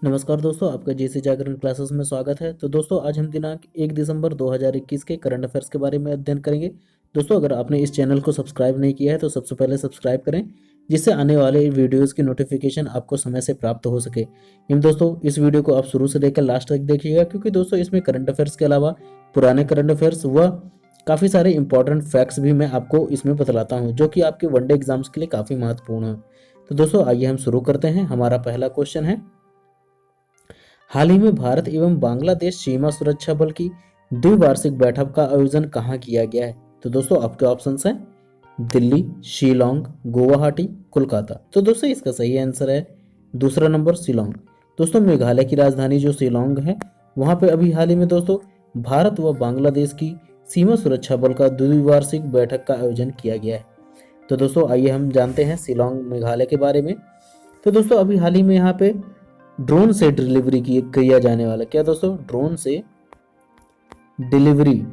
नमस्कार दोस्तों, आपका जेसी जागरण क्लासेस में स्वागत है। तो दोस्तों, आज हम दिनांक 1 दिसंबर 2021 के करंट अफेयर्स के बारे में अध्ययन करेंगे। दोस्तों, अगर आपने इस चैनल को सब्सक्राइब नहीं किया है तो सबसे पहले सब्सक्राइब करें, जिससे आने वाले वीडियोस की नोटिफिकेशन आपको समय से प्राप्त हो सके। इन दोस्तों, इस वीडियो को आप शुरू से लेकर लास्ट तक देखिएगा, क्योंकि दोस्तों इसमें करंट अफेयर्स के अलावा पुराने करंट अफेयर्स व काफ़ी सारे इंपॉर्टेंट फैक्ट्स भी मैं आपको इसमें बतलाता हूँ, जो कि आपके वनडे एग्जाम्स के लिए काफ़ी महत्वपूर्ण है। तो दोस्तों, आइए हम शुरू करते हैं। हमारा पहला क्वेश्चन है, हाल ही में भारत एवं बांग्लादेश सीमा सुरक्षा बल की द्विवार्षिक बैठक का आयोजन कहाँ किया गया है? तो दोस्तों, आपके ऑप्शंस हैं दिल्ली, शिलोंग, गुवाहाटी, कोलकाता। तो दोस्तों, इसका सही आंसर है दूसरा नंबर, शिलोंग। दोस्तों, मेघालय की राजधानी जो शिलोंग है, वहाँ पे अभी हाल ही में दोस्तों भारत व बांग्लादेश की सीमा सुरक्षा बल का द्विवार्षिक बैठक का आयोजन किया गया है। तो दोस्तों, आइए हम जानते हैं शिलोंग मेघालय के बारे में। तो दोस्तों, अभी हाल ही में यहाँ पे ड्रोन से डिलीवरी किया जाने वाला, क्या दोस्तों, ड्रोन से डिलीवरी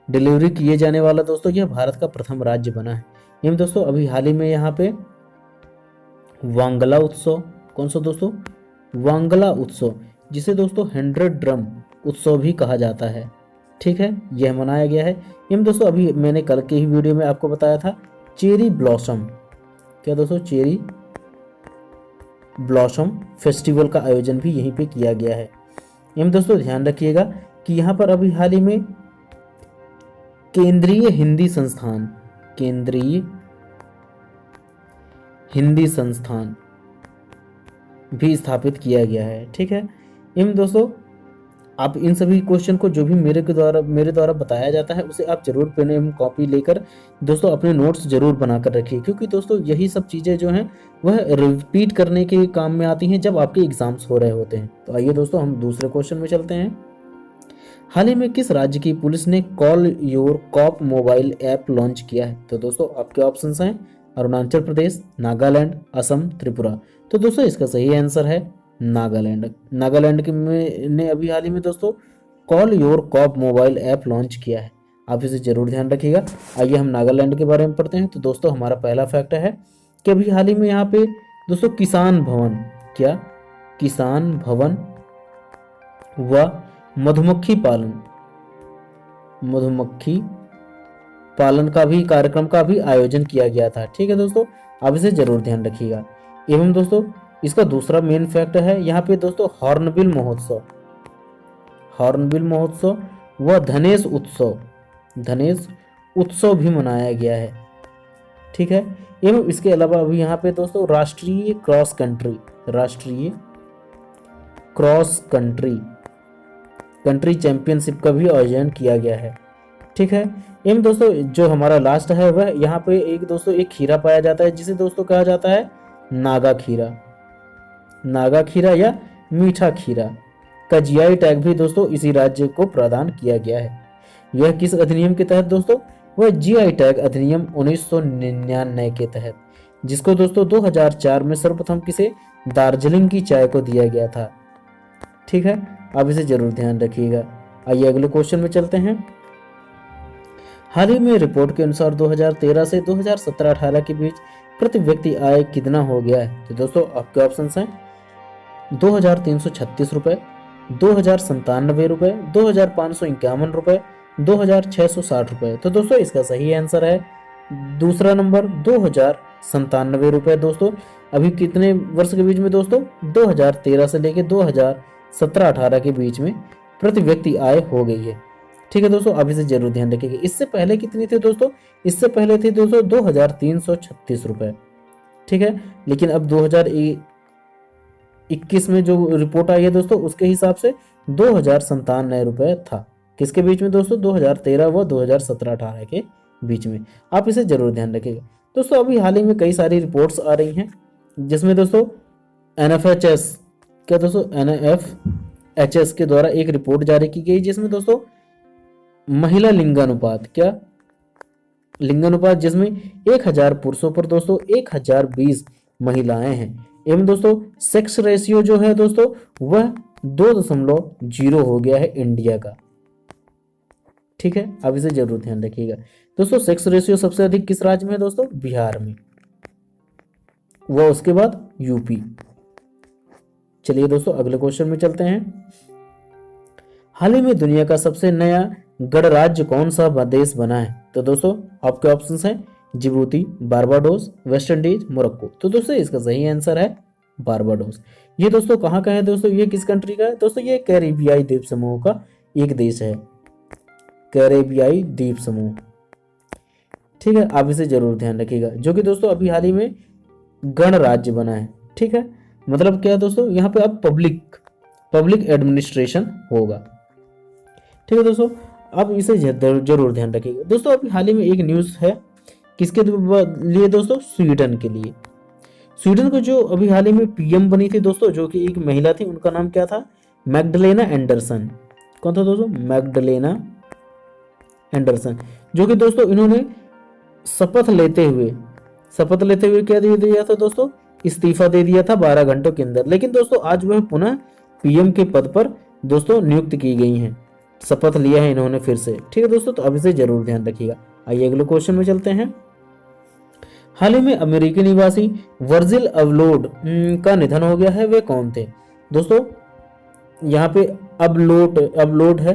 डिलीवरी किए जाने वाला दोस्तों यह भारत का प्रथम राज्य बना है। एवं दोस्तों अभी हाल ही में यहाँ पे वांगला उत्सव, कौन सा दोस्तों, वांगला उत्सव, जिसे दोस्तों 100 ड्रम उत्सव भी कहा जाता है, ठीक है, यह मनाया गया है। एवं दोस्तों अभी मैंने कल के ही वीडियो में आपको बताया था चेरी ब्लॉसम, क्या दोस्तों, चेरी ब्लॉसम फेस्टिवल का आयोजन भी यहीं पे किया गया है। एवं दोस्तों ध्यान रखिएगा कि यहाँ पर अभी हाल ही में केंद्रीय हिंदी संस्थान भी स्थापित किया गया है, ठीक है। एवं दोस्तों आप इन सभी क्वेश्चन को जो भी मेरे द्वारा बताया जाता है उसे आप जरूर पेन एवं कॉपी लेकर दोस्तों अपने नोट्स जरूर बनाकर रखिए, क्योंकि दोस्तों यही सब चीज़ें जो हैं वह रिपीट करने के काम में आती हैं जब आपके एग्जाम्स हो रहे होते हैं। तो आइए दोस्तों हम दूसरे क्वेश्चन में चलते हैं। हाल ही में किस राज्य की पुलिस ने call your cop mobile app launch किया है? तो दोस्तों आपके ऑप्शंस हैं अरुणाचल प्रदेश, नागालैंड, असम, त्रिपुरा। तो दोस्तों इसका सही आंसर है नागालैंड। नागालैंड के ने अभी हाल ही में दोस्तों call your cop mobile app launch किया है, आप इसे जरूर ध्यान रखिएगा। आइए हम नागालैंड के बारे में पढ़ते हैं। तो दोस्तों हमारा पहला फैक्ट है कि अभी हाल ही में यहाँ पे दोस्तों किसान भवन, क्या, किसान भवन व मधुमक्खी पालन का भी कार्यक्रम का भी आयोजन किया गया था, ठीक है दोस्तों, आप इसे जरूर ध्यान रखिएगा। एवं दोस्तों इसका दूसरा मेन फैक्ट है यहाँ पे दोस्तों हॉर्नबिल महोत्सव व धनेश उत्सव भी मनाया गया है, ठीक है। एवं इसके अलावा अभी यहाँ पे दोस्तों राष्ट्रीय क्रॉस कंट्री चैंपियनशिप का भी आयोजन किया गया है, ठीक है। एवं दोस्तों जो हमारा लास्ट है वह यहाँ पे एक खीरा पाया जाता है जिसे दोस्तों कहा जाता है नागा खीरा या मीठा खीरा का जीआई टैग भी दोस्तों इसी राज्य को प्रदान किया गया है। यह किस अधिनियम के तहत दोस्तों, वह जीआई टैग अधिनियम 1999 के तहत, जिसको दोस्तों 2004 में सर्वप्रथम किसे, दार्जिलिंग की चाय को दिया गया था, ठीक है, आप इसे जरूर ध्यान रखिएगा। आइए अगले क्वेश्चन में चलते हैं। हाल ही में रिपोर्ट के अनुसार 2013 से 2017-18 के बीच प्रति व्यक्ति आय कितना हो गया है? तो दोस्तों आपके ऑप्शंस हैं 2336 रुपए, 2097 रुपए, 2551 रुपए, 2660 रुपए। तो दोस्तों इसका सही आंसर है दूसरा नंबर 2097 रुपए। दोस्तों अभी कितने वर्ष के बीच में दोस्तों, 2013 से लेकर 2017-18 के बीच में प्रति व्यक्ति आय हो गई है, ठीक है दोस्तों, आप इसे जरूर ध्यान रखिएगा। इससे पहले कितनी थी दोस्तों, इससे पहले थी दोस्तों 2336 रुपए, ठीक है। लेकिन अब 2021 में जो रिपोर्ट आई है दोस्तों उसके हिसाब से 2097 रुपए था, किसके बीच में दोस्तों, 2013 व 2017-18 के बीच में, आप इसे जरूर ध्यान रखिएगा। दोस्तों अभी हाल ही में कई सारी रिपोर्ट्स आ रही हैं जिसमें दोस्तों NFHS, क्या दोस्तों, NFHS के द्वारा एक रिपोर्ट जारी की गई जिसमें दोस्तों महिला लिंगानुपात, क्या, लिंगानुपात, जिसमें 1000 पुरुषों पर दोस्तों 1020 महिलाएं हैं। एवं दोस्तों सेक्स रेशियो जो है दोस्तों वह 2.0 हो गया है इंडिया का, ठीक है, आप इसे जरूर ध्यान रखिएगा। दोस्तों सेक्स रेशियो सबसे अधिक किस राज्य में है दोस्तों, बिहार में, वह उसके बाद यूपी, चलिए दोस्तों अगले क्वेश्चन में चलते हैं। हाल ही में दुनिया का सबसे नया गणराज्य कौन सा देश बना है? तो दोस्तों आपके ऑप्शंस हैं Djibouti, Barbados, West Indies, Morocco. तो दोस्तों इसका सही आंसर है बारबाडोस। ये दोस्तों कहाँ का है दोस्तों, ये किस कंट्री का है दोस्तों? ये कैरेबियाई द्वीप समूह का एक देश है, कैरेबियाई द्वीप समूह। ठीक है, आप इसे जरूर ध्यान रखिएगा, जो कि दोस्तों अभी हाल ही में गणराज्य बना है। ठीक है, मतलब क्या है दोस्तों, यहाँ पे अब पब्लिक एडमिनिस्ट्रेशन होगा। ठीक है दोस्तों, आप इसे जरूर ध्यान रखिएगा। दोस्तों अभी हाल ही में एक न्यूज़ है, किसके लिए दोस्तों? स्वीडन के लिए। स्वीडन को जो अभी हाल ही में पीएम बनी थी दोस्तों, जो कि एक महिला थी, उनका नाम क्या था? मैग्डलेना एंडरसन। कौन था दोस्तों? मैग्डलेना एंडरसन, जो कि दोस्तों इन्होंने शपथ लेते हुए क्या दे दिया था दोस्तों? इस्तीफा दे दिया था 12 घंटों के अंदर। लेकिन दोस्तों आज वह पुनः पीएम के पद पर दोस्तों नियुक्त की गई हैं, शपथ लिया है इन्होंने फिर से। ठीक है दोस्तों, तो अब इसे जरूर ध्यान रखिएगा। आइए अगले क्वेश्चन में चलते हैं। हाल ही में अमेरिकी निवासी वर्जिल अवलोड का निधन हो गया है, वे कौन थे? दोस्तों यहाँ पे अवलोड है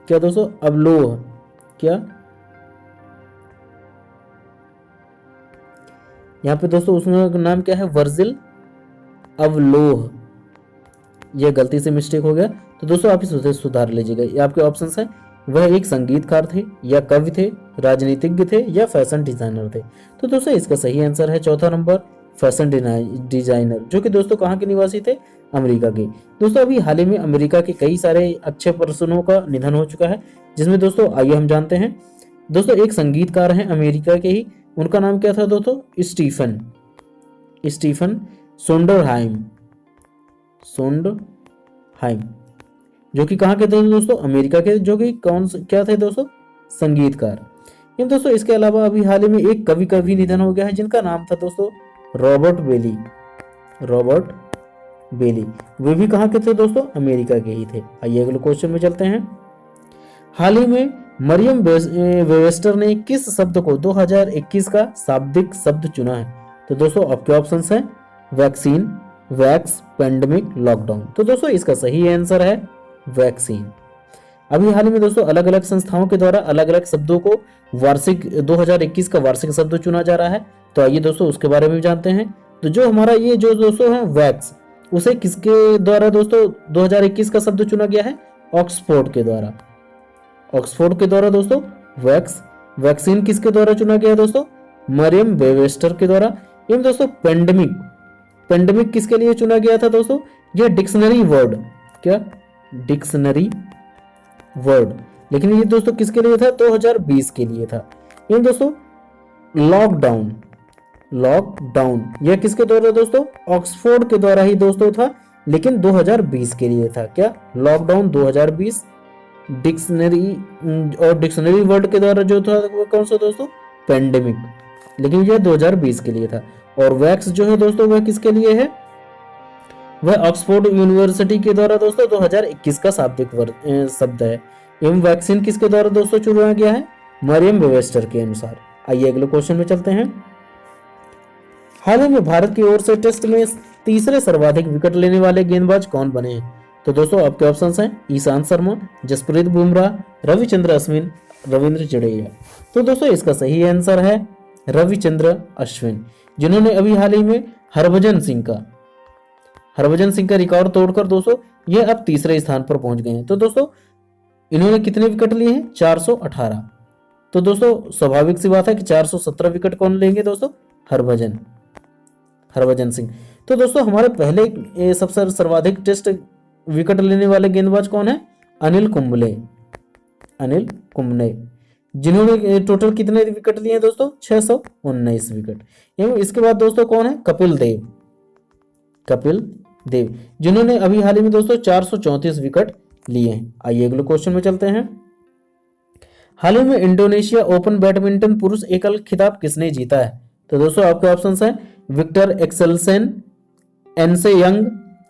क्या दोस्तों? अवलोह क्या? यहाँ पे दोस्तों उसका नाम क्या है? वर्जिल अवलोह। यह गलती से मिस्टेक हो गया, तो दोस्तों आप इसे सुधार लीजिएगा। ये आपके ऑप्शंस हैं, वह एक संगीतकार थे, या कवि थे, राजनीतिज्ञ थे, या फैशन डिजाइनर थे। तो दोस्तों इसका सही आंसर है चौथा नंबर, फैशन डिजाइनर, जो कि दोस्तों कहाँ के निवासी थे? अमेरिका के। दोस्तों अभी हाल ही में अमेरिका के कई सारे अच्छे पर्सनों का निधन हो चुका है, जिसमें दोस्तों आइए हम जानते हैं। दोस्तों एक संगीतकार हैं अमेरिका के ही, उनका नाम क्या था दोस्तों? स्टीफन सोंडरहाइम, जो कि कहाँ के थे दोस्तों? अमेरिका के, जो कि क्या थे दोस्तों? संगीतकार। इन दोस्तों इसके अलावा अभी हाल ही में एक कवि का भी निधन हो गया है, जिनका नाम था दोस्तों रॉबर्ट बेली। वे भी कहाँ के थे दोस्तों? अमेरिका के ही थे। आइए अगले क्वेश्चन में चलते हैं। हाल ही में मरियम वेबस्टर ने किस शब्द को 2021 का शाब्दिक शब्द चुना है? तो दोस्तों आपके ऑप्शंस हैं वैक्सीन, वैक्स, पेंडेमिक, लॉकडाउन। तो दोस्तों इसका सही आंसर है वैक्सीन। अभी हाल ही में दोस्तों अलग अलग संस्थाओं के द्वारा अलग अलग शब्दों को वार्षिक 2021 का वार्षिक शब्द चुना जा रहा है, तो आइए दोस्तों उसके बारे में जानते हैं। तो जो हमारा ये जो दोस्तों है वैक्स, उसे किसके द्वारा दोस्तों 2021 का शब्द चुना गया है? ऑक्सफोर्ड के द्वारा दोस्तों वैक्सीन किसके द्वारा चुना गया है दोस्तों? मरियम वेबस्टर के द्वारा। एवं दोस्तों पेंडेमिक किसके लिए चुना गया था दोस्तों? यह डिक्शनरी वर्ड, लेकिन ये दोस्तों किसके लिए था? 2020 के लिए था। एवं दोस्तों लॉकडाउन यह किसके द्वारा दोस्तों? ऑक्सफोर्ड के द्वारा ही दोस्तों था, लेकिन 2020 के लिए था। क्या? लॉकडाउन 2020। डिक्शनरी वर्ड के द्वारा जो था वो कौन सा दोस्तों? पेंडेमिक, लेकिन यह 2020 के लिए था। और वैक्स जो है दोस्तों वह किसके लिए है? वह ऑक्सफोर्ड यूनिवर्सिटी के द्वारा दोस्तों 2021 का शाब्दिक शब्द है। एवं वैक्सीन किसके द्वारा दोस्तों चुना गया है? मरियम वेबस्टर के अनुसार। आइए अगले क्वेश्चन में चलते हैं। हाल ही में भारत की ओर से टेस्ट में तीसरे सर्वाधिक विकेट लेने वाले गेंदबाज कौन बने हैं? तो दोस्तों आपके ऑप्शंस हैं ईशांत शर्मा, जसप्रीत बुमराह, रविचंद्र अश्विन, रविंद्र जडेजा। तो दोस्तों इसका सही आंसर है रविचंद्र अश्विन, जिन्होंने अभी हाल ही में हरभजन सिंह का रिकॉर्ड तोड़कर दोस्तों ये अब तीसरे स्थान पर पहुंच गए हैं। तो दोस्तों इन्होंने कितने विकेट लिए हैं? 418। तो दोस्तों स्वाभाविक सी बात है कि 417 विकेट कौन लेंगे दोस्तों? हरभजन सिंह। तो दोस्तों हमारे पहले सबसे सर्वाधिक टेस्ट विकेट लेने वाले गेंदबाज कौन है? अनिल कुंबले, जिन्होंने टोटल कितने विकेट लिए हैं दोस्तों? 619 विकेट। एवं इसके बाद दोस्तों कौन है? कपिल देव, जिन्होंने अभी हाल ही में दोस्तों 434 विकेट लिए हैं। आइए अगले क्वेश्चन में चलते हैं। हाल ही में इंडोनेशिया ओपन बैडमिंटन पुरुष एकल खिताब किसने जीता है? तो दोस्तों आपके ऑप्शंस हैं Victor Axelsen, An Se Young,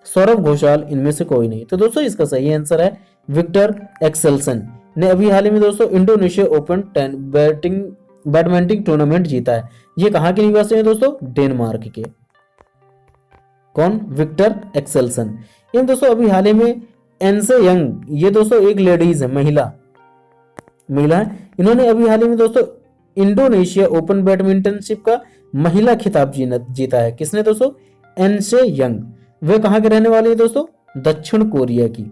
Saurabh Ghosal, इनमें से कोई नहीं। तो दोस्तों इसका सही आंसर है विक्टर एक्सेलसन ने अभी हाल ही में दोस्तों इंडोनेशिया ओपन बैडमिंटन टूर्नामेंट जीता है। ये कहाँ के निवासी हैं दोस्तों? डेनमार्क के। कौन? Viktor Axelsen. ये दोस्तों अभी हाल ही में एनसे यंग, ये दोस्तों एक लेडीज है, महिला है। इन्होंने अभी हाल ही में दोस्तों इंडोनेशिया ओपन बैडमिंटनशिप का महिला खिताब जीता है। किसने दोस्तों? एनसे यंग। वे कहां के रहने वाली है दोस्तों? दक्षिण कोरिया की।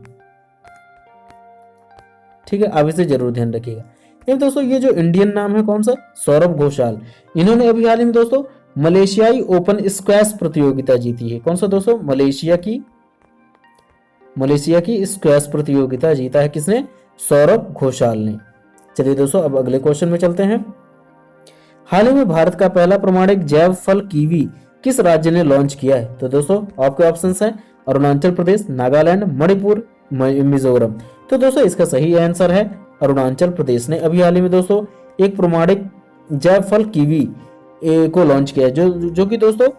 ठीक है, आप इसे जरूर ध्यान रखिएगा। ये दोस्तों ये जो इंडियन नाम है कौन सा? सौरभ घोषाल। इन्होंने अभी हाल ही में दोस्तों मलेशियाई ओपन स्क्वैश प्रतियोगिता जीती है। कौन सा दोस्तों? मलेशिया की स्क्वैश प्रतियोगिता जीता है। किसने? सौरभ घोषाल ने। चलिए दोस्तों अब अगले क्वेश्चन में चलते हैं। हाल ही में भारत का पहला प्रमाणिक जैव फल कीवी किस राज्य ने लॉन्च किया है? तो दोस्तों आपके ऑप्शंस हैं अरुणाचल प्रदेश, नागालैंड, मणिपुर, मिजोरम। तो दोस्तों इसका सही आंसर है अरुणाचल प्रदेश ने अभी हाल ही में दोस्तों एक प्रमाणिक जैव फल कीवी को लॉन्च किया है, जो कि दोस्तों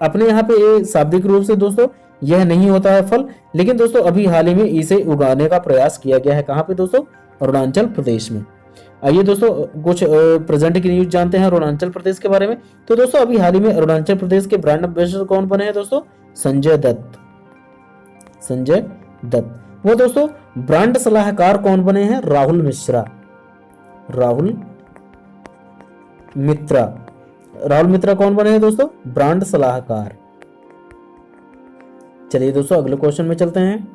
अपने यहाँ पे शाब्दिक रूप से दोस्तों यह नहीं होता है फल, लेकिन दोस्तों अभी हाल ही में इसे उगाने का प्रयास किया गया है। कहाँ पे दोस्तों? अरुणाचल प्रदेश में। आइए दोस्तों कुछ प्रेजेंट की न्यूज जानते हैं अरुणाचल प्रदेश के बारे में। तो दोस्तों अभी हाल ही में अरुणाचल प्रदेश के ब्रांड एम्बेसडर कौन बने हैं दोस्तों? संजय दत्त। वो दोस्तों ब्रांड सलाहकार कौन बने हैं? राहुल मित्रा कौन बने हैं दोस्तों? ब्रांड सलाहकार। चलिए दोस्तों अगले क्वेश्चन में चलते हैं।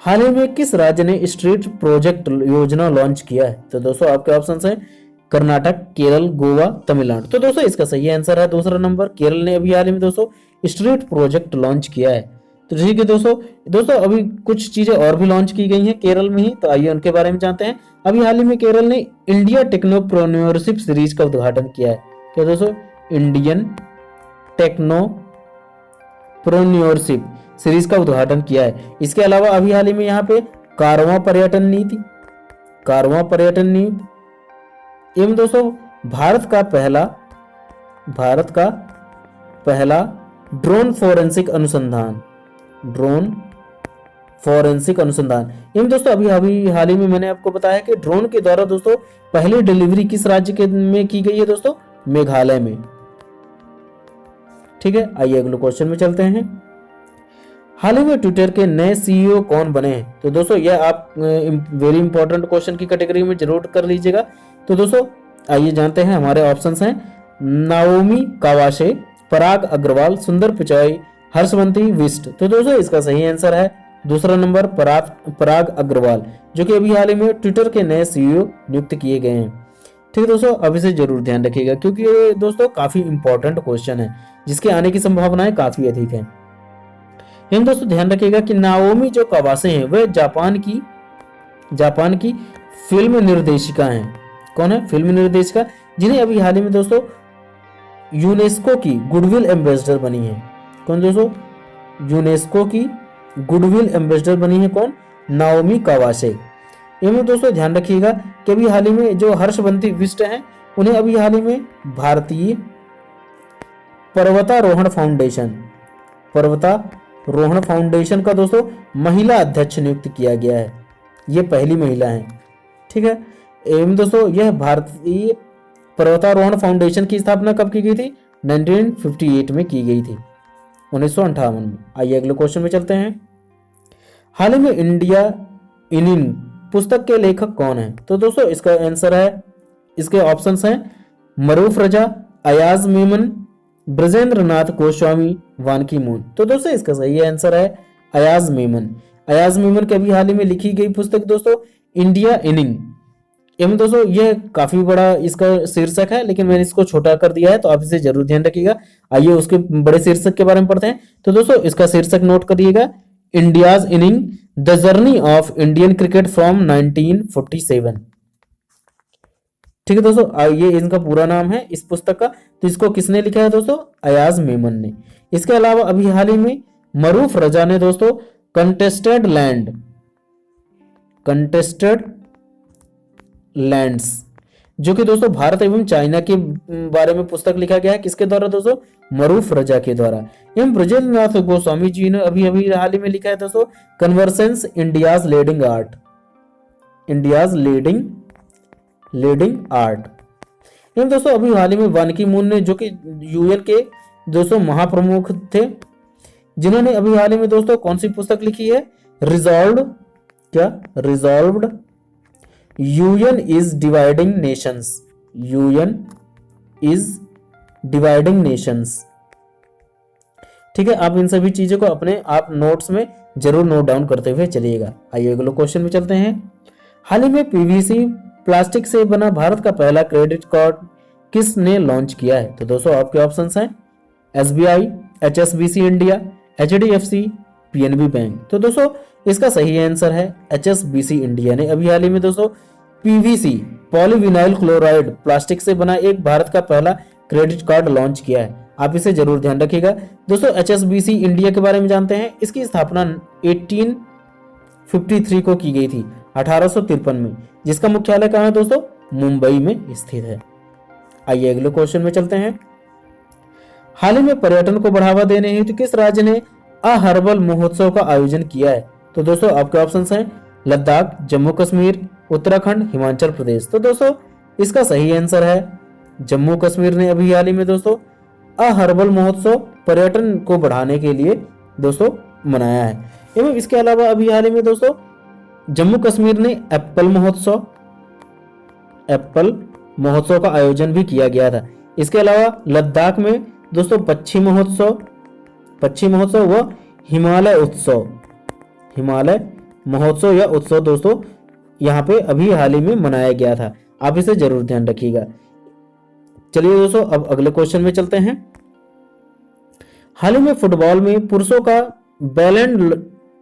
हाल ही में किस राज्य ने स्ट्रीट प्रोजेक्ट योजना लॉन्च किया है? तो दोस्तों आपके ऑप्शंस हैं कर्नाटक, केरल, गोवा, तमिलनाडु। तो दोस्तों इसका सही आंसर है दूसरा नंबर, केरल ने अभी हाल ही में दोस्तों स्ट्रीट प्रोजेक्ट लॉन्च किया है। तो ठीक है दोस्तों अभी कुछ चीजें और भी लॉन्च की गई हैं केरल में ही, तो आइए उनके बारे में जानते हैं। अभी हाल ही में केरल ने इंडिया टेक्नोप्रेन्योरशिप सीरीज का उद्घाटन किया है। तो दोस्तों इंडियन टेक्नोप्रेन्योरशिप सीरीज का उद्घाटन किया है। इसके अलावा अभी हाल ही में यहाँ पे कारवां पर्यटन नीति एवं दोस्तों भारत का पहला ड्रोन फोरेंसिक अनुसंधान एवं दोस्तों अभी हाल ही में मैंने आपको बताया कि ड्रोन के द्वारा दोस्तों पहली डिलीवरी किस राज्य में की गई है दोस्तों? मेघालय में। ठीक है, आइए अगले क्वेश्चन में चलते हैं। हाल ही में ट्विटर के नए सीईओ कौन बने हैं? तो दोस्तों यह आप वेरी इंपॉर्टेंट क्वेश्चन की कैटेगरी में जरूर कर लीजिएगा। तो दोस्तों आइए जानते हैं, हमारे ऑप्शंस हैं नाओमी कावाशे, पराग अग्रवाल, सुंदर पिचाई, हर्षवंती बिष्ट। तो दोस्तों इसका सही आंसर है दूसरा नंबर पराग अग्रवाल, जो कि अभी हाल ही में ट्विटर के नए सीईओ नियुक्त किए गए हैं। ठीक है दोस्तों, अब इसे जरूर ध्यान रखिएगा क्योंकि ये दोस्तों काफी इंपॉर्टेंट क्वेश्चन है जिसके आने की संभावनाएं काफी अधिक है। इन दोस्तों ध्यान रखिएगा कि नाओमी जो कावासे हैं वह जापान की फिल्म निर्देशिका हैं। कौन है? फिल्म निर्देशिका, जिन्हें अभी हाल ही में दोस्तों यूनेस्को की गुडविल एम्बेसडर बनी है। कौन दोस्तों? यूनेस्को की गुडविल एम्बेसडर बनी है। कौन? नाओमी कावासे। एवं दोस्तों ध्यान रखिएगा कि अभी हाल ही में जो हर्षवंती बिष्ट हैं उन्हें अभी हाल ही में भारतीय पर्वतारोहण फाउंडेशन का दोस्तों महिला अध्यक्ष नियुक्त किया गया है। ये पहली महिला है। ठीक है, एवं दोस्तों यह भारतीय पर्वतारोहण फाउंडेशन की स्थापना कब की गई थी? 1958 में की गई थी, 1958 में। आइए अगले क्वेश्चन में चलते हैं। हाल ही में इंडिया इनिंग पुस्तक के लेखक कौन है? तो दोस्तों इसका आंसर है, इसके ऑप्शंस हैं मरूफ रजा, अयाज मेमन, ब्रजेंद्र नाथ गोस्वामी, वानकी मून। तो दोस्तों इसका सही आंसर है अयाज मेमन की अभी हाल ही में लिखी गई पुस्तक दोस्तों इंडिया इनिंग। एवं दोस्तों यह काफी बड़ा इसका शीर्षक है, लेकिन मैंने इसको छोटा कर दिया है, तो आप इसे जरूर ध्यान रखिएगा। आइए उसके बड़े शीर्षक के बारे में पढ़ते हैं। तो दोस्तों इसका शीर्षक नोट करिएगा, India's inning the journey of Indian cricket from 1947। ठीक है दोस्तों, ये इनका पूरा नाम है इस पुस्तक का। तो इसको किसने लिखा है दोस्तों? अयाज मेमन ने। इसके अलावा अभी हाल ही में मरूफ रजा ने दोस्तों कंटेस्टेड लैंड्स, जो कि दोस्तों भारत एवं चाइना के बारे में पुस्तक लिखा गया है। किसके द्वारा दोस्तों? मरूफ रजा के द्वारा। एवं ब्रजेंद्र नाथ गोस्वामी जी ने अभी हाल ही में लिखा है दोस्तों कन्वर्सेंस इंडियाज लीडिंग आर्ट। एवं दोस्तों अभी हाल ही में वानकी मून ने, जो कि यूएन के दोस्तों महाप्रमुख थे, जिन्होंने अभी हाल ही में दोस्तों कौन सी पुस्तक लिखी है? रिजॉल्व, क्या? Resolved UN is dividing Nations, UN is dividing Nations. ठीक है, आप इन सभी चीजों को अपने आप नोट्स में जरूर नोट डाउन करते हुए चलिएगा। आइए अगले क्वेश्चन में चलते हैं। हाल ही में पीवीसी प्लास्टिक से बना भारत का पहला क्रेडिट कार्ड किसने लॉन्च किया है? तो दोस्तों आपके ऑप्शंस हैं SBI, HSBC India, HDFC, PNB bank. तो दोस्तों इसका सही आंसर है एचएसबीसी इंडिया ने अभी हाल ही में दोस्तों पीवीसी पॉलीविनाइल क्लोराइड प्लास्टिक से बना एक भारत का पहला क्रेडिट कार्ड लॉन्च किया है। आप इसे जरूर ध्यान रखिएगा। दोस्तों एचएसबीसी इंडिया के बारे में जानते हैं। इसकी स्थापना 1853 को की गई थी, 1853 में, जिसका मुख्यालय कहाँ है दोस्तों? मुंबई में स्थित है। आइए अगले क्वेश्चन में चलते हैं। हाल ही में पर्यटन को बढ़ावा देने हेतु किस राज्य ने अ हर्बल महोत्सव का आयोजन किया है? तो दोस्तों आपके ऑप्शंस हैं लद्दाख, जम्मू कश्मीर, उत्तराखंड, हिमाचल प्रदेश। तो दोस्तों इसका सही आंसर है जम्मू कश्मीर ने अभी हाल ही में दोस्तों अ हर्बल महोत्सव पर्यटन को बढ़ाने के लिए दोस्तों मनाया है। एवं इसके अलावा अभी हाल ही में दोस्तों जम्मू कश्मीर ने एप्पल महोत्सव का आयोजन भी किया गया था। इसके अलावा लद्दाख में दोस्तों पक्षी महोत्सव व हिमालय महोत्सव या उत्सव दोस्तों यहाँ पे अभी हाल ही में मनाया गया था। आप इसे जरूर ध्यान रखिएगा। चलिए दोस्तों अब अगले क्वेश्चन में चलते हैं। हाल ही में फुटबॉल में पुरुषों का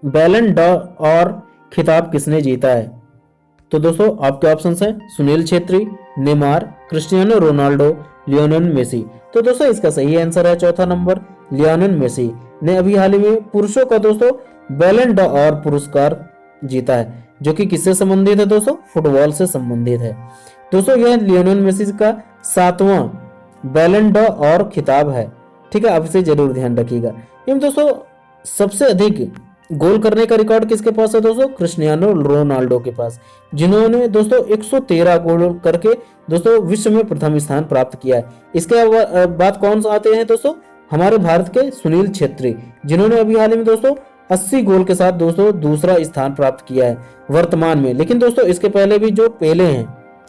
बैलन डॉर खिताब किसने जीता है? तो दोस्तों आपके ऑप्शंस हैं Sunil Chhetri, Neymar, Cristiano Ronaldo, Lionel Messi. तो दोस्तों इसका सही आंसर है चौथा नंबर, लियोनेल मेसी ने अभी हाल ही में पुरुषों का दोस्तों बैलन डॉर पुरस्कार जीता है, जो कि किससे संबंधित है दोस्तों? फुटबॉल से संबंधित है। दोस्तों यह लियोनेल मेसी का 7वां बैलन डॉर खिताब है। ठीक है, आप इसे जरूर ध्यान रखिएगा। एवं दोस्तों सबसे अधिक गोल करने का रिकॉर्ड किसके पास है दोस्तों? क्रिस्टियानो रोनाल्डो के पास, जिन्होंने दोस्तों 113 गोल करके दोस्तों विश्व में प्रथम स्थान प्राप्त किया है। इसके बाद कौन सा आते हैं दोस्तों? हमारे भारत के सुनील छेत्री, जिन्होंने अभी हाल ही में दोस्तों 80 गोल के साथ दोस्तों दूसरा स्थान प्राप्त किया है वर्तमान में। लेकिन दोस्तों इसके पहले भी जो पेले हैं,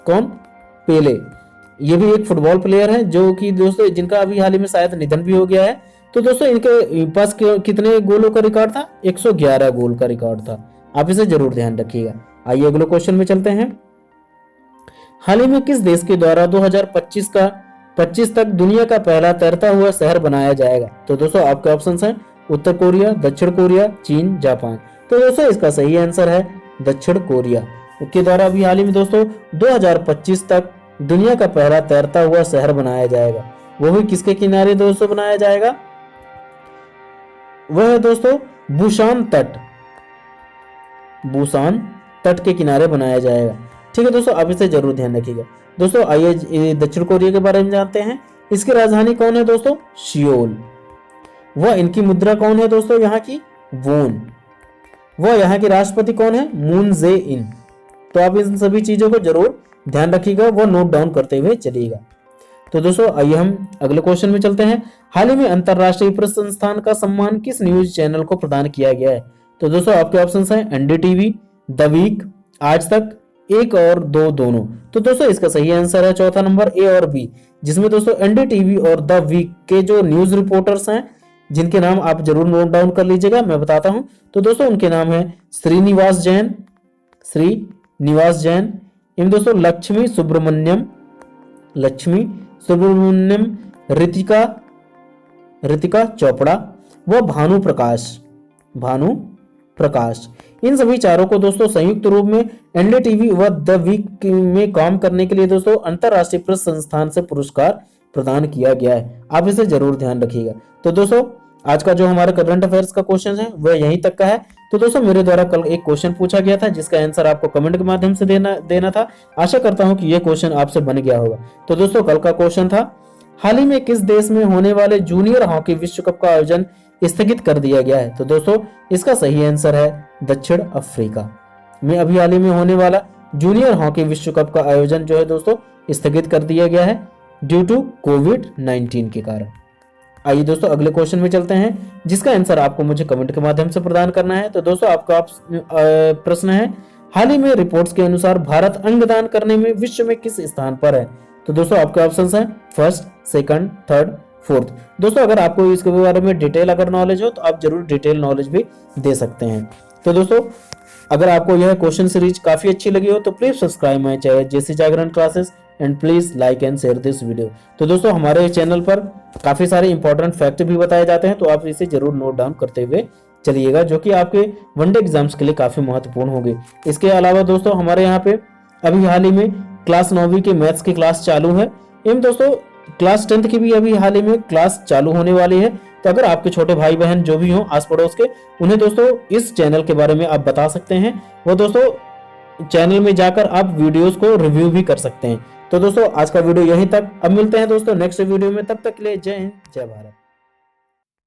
कौन? पेले, ये भी एक फुटबॉल प्लेयर है जो कि दोस्तों जिनका अभी हाल ही में शायद निधन भी हो गया है। तो दोस्तों इनके पास कितने गोलों का रिकॉर्ड था? 111 गोल का रिकॉर्ड था। आप इसे जरूर ध्यान रखिएगा। आइए अगले क्वेश्चन में चलते हैं। हाल ही में किस देश के द्वारा 2025 तक दुनिया का पहला तैरता हुआ शहर बनाया जाएगा? तो दोस्तों आपके ऑप्शंस हैं उत्तर कोरिया, दक्षिण कोरिया, चीन, जापान। तो दोस्तों इसका सही आंसर है दक्षिण कोरिया के द्वारा अभी हाल ही में दोस्तों 2025 तक दुनिया का पहला तैरता हुआ शहर बनाया जाएगा। वो भी किसके किनारे दोस्तों बनाया जाएगा? वह है दोस्तों बुसान तट के किनारे बनाया जाएगा। ठीक है दोस्तों, आप इसे जरूर ध्यान रखिएगा। दोस्तों आइए दक्षिण कोरिया के बारे में जानते हैं। इसकी राजधानी कौन है दोस्तों? सियोल। वह इनकी मुद्रा कौन है दोस्तों? यहाँ की वोन। वह यहाँ के राष्ट्रपति कौन है? मून जे इन। तो आप इन सभी चीजों को जरूर ध्यान रखिएगा, वो नोट डाउन करते हुए चलिएगा। तो दोस्तों आइए हम अगले क्वेश्चन में चलते हैं। हाल ही में अंतरराष्ट्रीय प्रेस संस्थान का सम्मान किस न्यूज चैनल को प्रदान किया गया है? तो दोस्तों आपके ऑप्शंस हैं एनडीटीवी, द वीक, आज तक, एक और दो दोनों। तो दोस्तों इसका सही आंसर है चौथा नंबर, ए और बी, जिसमें दोस्तों एनडीटीवी और द वीक के जो न्यूज रिपोर्टर्स हैं, जिनके नाम आप जरूर नोट डाउन कर लीजिएगा, मैं बताता हूं। तो दोस्तों उनके नाम है श्रीनिवास जैन, इन दोस्तों लक्ष्मी सुब्रमण्यम, ऋतिका चोपड़ा व भानु प्रकाश। इन सभी चारों को दोस्तों संयुक्त रूप में एनडीटीवी व द वीक में काम करने के लिए दोस्तों अंतरराष्ट्रीय प्रेस संस्थान से पुरस्कार प्रदान किया गया है। आप इसे जरूर ध्यान रखिएगा। तो दोस्तों आज का जो हमारा करंट अफेयर्स का क्वेश्चन है वह यहीं तक का है। तो दोस्तों मेरे द्वारा कल एक क्वेश्चन पूछा गया था, जिसका आंसर आपको कमेंट के माध्यम से देना था। आशा करता हूं कि यह क्वेश्चन आपसे बन गया होगा। तो दोस्तों कल का क्वेश्चन था, हाल ही में किस देश में होने वाले जूनियर हॉकी विश्व कप का आयोजन स्थगित कर दिया गया है? तो दोस्तों इसका सही आंसर है दक्षिण अफ्रीका में अभी हाल ही में होने वाला जूनियर हॉकी विश्व कप का आयोजन जो है दोस्तों स्थगित कर दिया गया है ड्यू टू कोविड-19 के कारण। आइए दोस्तों अगले क्वेश्चन में चलते हैं, जिसका आंसर आपको मुझे कमेंट के माध्यम से प्रदान करना है। तो दोस्तों आपका प्रश्न है, हाल ही में रिपोर्ट्स के अनुसार भारत अंगदान करने में विश्व में किस स्थान पर है? तो दोस्तों आपके ऑप्शन हैं फर्स्ट, सेकंड, थर्ड, फोर्थ। दोस्तों अगर आपको इसके बारे में डिटेल अगर नॉलेज हो तो आप जरूर डिटेल नॉलेज भी दे सकते हैं। तो दोस्तों अगर आपको यह क्वेश्चन सीरीज काफी अच्छी लगी हो तो please subscribe my channel JC Jagran classes and please like and share this video. तो दोस्तों हमारे चैनल पर काफी सारे इंपॉर्टेंट फैक्ट भी बताए जाते हैं, तो आप इसे जरूर नोट डाउन करते हुए चलिएगा, जो कि आपके वनडे एग्जाम्स के लिए काफी महत्वपूर्ण होंगे। इसके अलावा दोस्तों हमारे यहाँ पे अभी हाल ही में क्लास 9वीं के मैथ्स की क्लास चालू है एवं दोस्तों क्लास 10th की भी अभी हाल ही में क्लास चालू होने वाली है। तो अगर आपके छोटे भाई बहन जो भी हों आस पड़ोस के, उन्हें दोस्तों इस चैनल के बारे में आप बता सकते हैं। वो दोस्तों चैनल में जाकर आप वीडियोस को रिव्यू भी कर सकते हैं। तो दोस्तों आज का वीडियो यहीं तक, अब मिलते हैं दोस्तों नेक्स्ट वीडियो में, तब तक के लिए जय हिंद जय भारत।